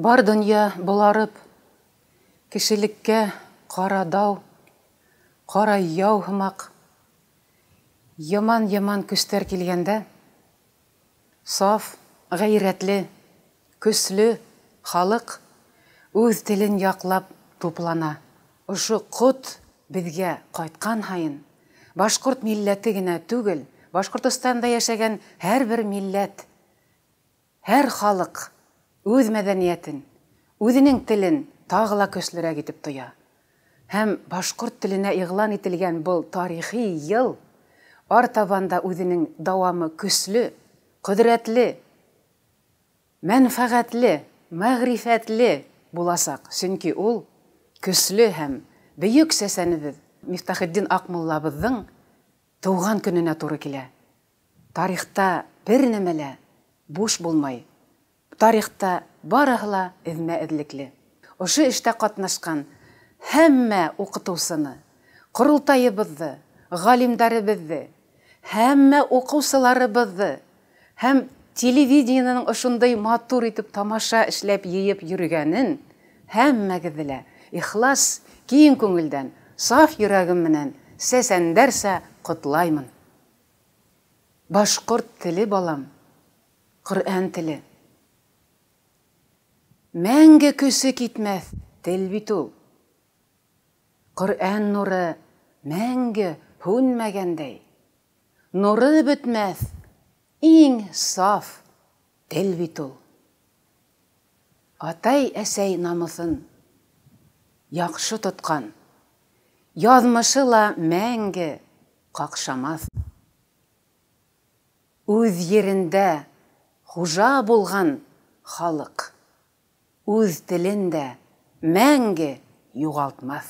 Бар дөнья боларып, кешелеккә карадау, кара яу һымак, яман көстәр килгәндә, саф, гайрәтле, көсле халык үз телен яклап туплана. Ушы кот безгә кайткан һайын, башкорт милләте генә түгел, Башкортстанда яшәгән һәрбер милләт, һәр халык үз мәдәниятен, үзенең телен тагыла көчлерәк итеп тоя. Һәм башкорт теленә игълан ителгән был тарихи ел артабанда үзенең дәвамы көчле, кодрәтле, мәнфәгатьле, мәгърифәтле буласак. Чөнки ул көчле һәм бөек сәсәнебез Мифтахетдин Акмуллабызның туган көненә туры килә. Тарихта бер нәмәлә буш булмай. Тарихта барыһы ла эзмә-эзлекле. Ошы эштә катнашкан һәммә укытучыны, курултайыбызны, галимдарыбызны, һәммә укучыларыбызны һәм телевидениенең ошондай матур итеп тамаша эшләп йыеп йөргәнен һәммәгезне ихлас, киң күңелдән, саф йөрәгем менән сәсәндәрсә котлаймын. Башкорт теле балам, Коръән теле. Мәңге көсе китмәс тел бит ул. Коръән нуры мәңге һүнмәгәндәй. Нуры бетмәс, иң саф тел бит ул. Атай-әсәй намысын яхшы тоткан, язмышы ла мәңге какшамас. Үз ерендә хуҗа булган халык үз телен дә мәңге югалтмас.